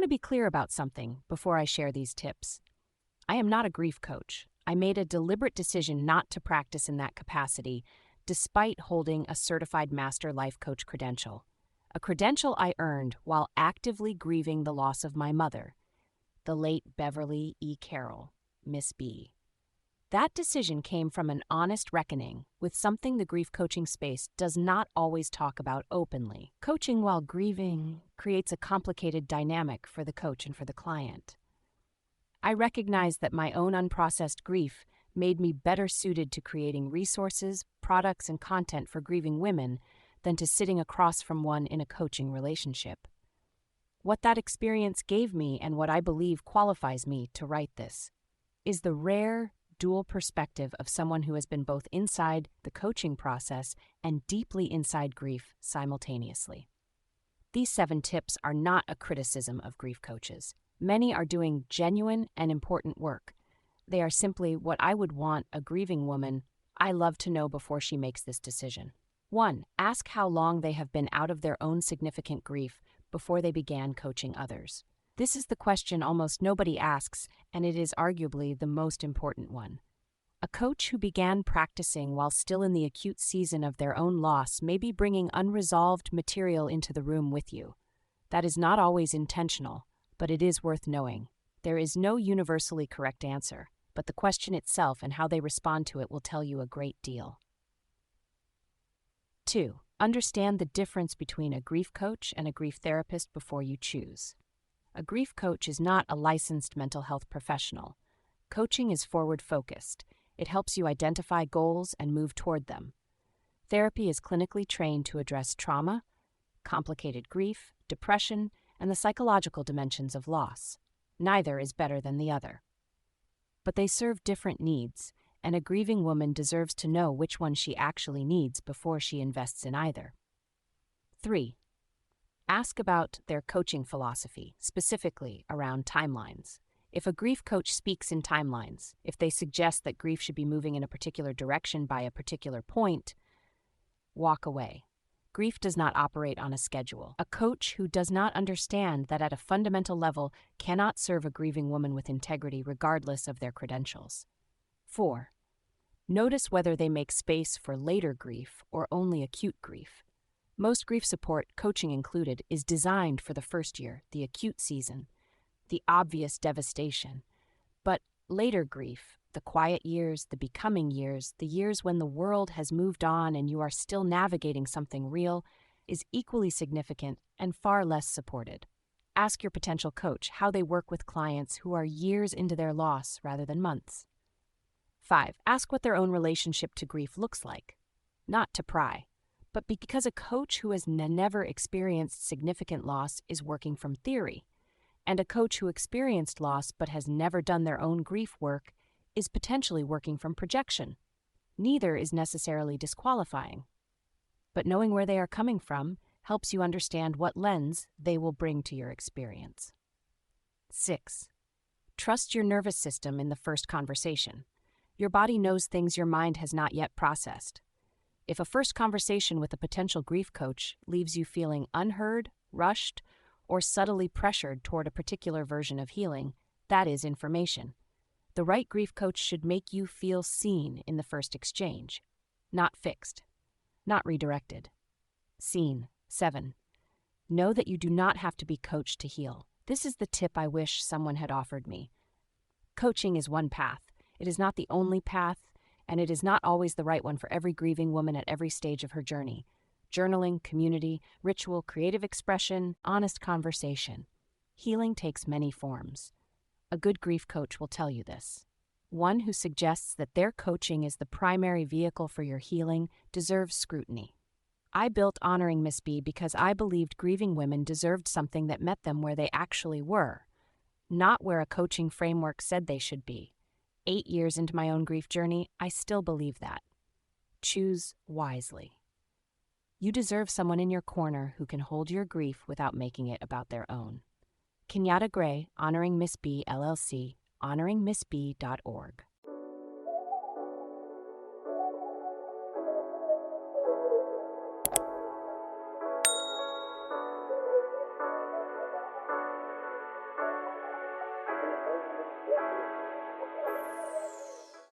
want to be clear about something before I share these tips. I am not a grief coach. I made a deliberate decision not to practice in that capacity, despite holding a certified master life coach credential. A credential I earned while actively grieving the loss of my mother, the late Beverly E. Carroll, Miss B. That decision came from an honest reckoning with something the grief coaching space does not always talk about openly. Coaching while grieving creates a complicated dynamic for the coach and for the client. I recognize that my own unprocessed grief made me better suited to creating resources, products, and content for grieving women than to sitting across from one in a coaching relationship. What that experience gave me and what I believe qualifies me to write this is the rare, dual perspective of someone who has been both inside the coaching process and deeply inside grief simultaneously. These 7 tips are not a criticism of grief coaches. Many are doing genuine and important work. They are simply what I would want a grieving woman I love to know before she makes this decision. 1. Ask how long they have been out of their own significant grief before they began coaching others. This is the question almost nobody asks, and it is arguably the most important one. A coach who began practicing while still in the acute season of their own loss may be bringing unresolved material into the room with you. That is not always intentional, but it is worth knowing. There is no universally correct answer, but the question itself and how they respond to it will tell you a great deal. 2. Understand the difference between a grief coach and a grief therapist before you choose. A grief coach is not a licensed mental health professional. Coaching is forward-focused. It helps you identify goals and move toward them. Therapy is clinically trained to address trauma, complicated grief, depression, and the psychological dimensions of loss. Neither is better than the other. But they serve different needs, and a grieving woman deserves to know which one she actually needs before she invests in either. 3. Ask about their coaching philosophy, specifically around timelines. If a grief coach speaks in timelines, if they suggest that grief should be moving in a particular direction by a particular point, walk away. Grief does not operate on a schedule. A coach who does not understand that at a fundamental level cannot serve a grieving woman with integrity regardless of their credentials. 4. Notice whether they make space for later grief or only acute grief. Most grief support, coaching included, is designed for the first year, the acute season, the obvious devastation. But later grief, the quiet years, the becoming years, the years when the world has moved on and you are still navigating something real, is equally significant and far less supported. Ask your potential coach how they work with clients who are years into their loss rather than months. 5. Ask what their own relationship to grief looks like. Not to pry, but because a coach who has never experienced significant loss is working from theory, and a coach who experienced loss but has never done their own grief work is potentially working from projection. Neither is necessarily disqualifying. But knowing where they are coming from helps you understand what lens they will bring to your experience. 6. Trust your nervous system in the first conversation. Your body knows things your mind has not yet processed. If a first conversation with a potential grief coach leaves you feeling unheard, rushed, or subtly pressured toward a particular version of healing, that is information. The right grief coach should make you feel seen in the first exchange, not fixed, not redirected. Seen. 7. Know that you do not have to be coached to heal. This is the tip I wish someone had offered me. Coaching is one path. It is not the only path, and it is not always the right one for every grieving woman at every stage of her journey. Journaling, community, ritual, creative expression, honest conversation. Healing takes many forms. A good grief coach will tell you this. One who suggests that their coaching is the primary vehicle for your healing deserves scrutiny. I built Honoring Miss B because I believed grieving women deserved something that met them where they actually were, not where a coaching framework said they should be. 8 years into my own grief journey, I still believe that. Choose wisely. You deserve someone in your corner who can hold your grief without making it about their own. Kenyatta Gray, Honoring Miss B, LLC, honoringmissb.org.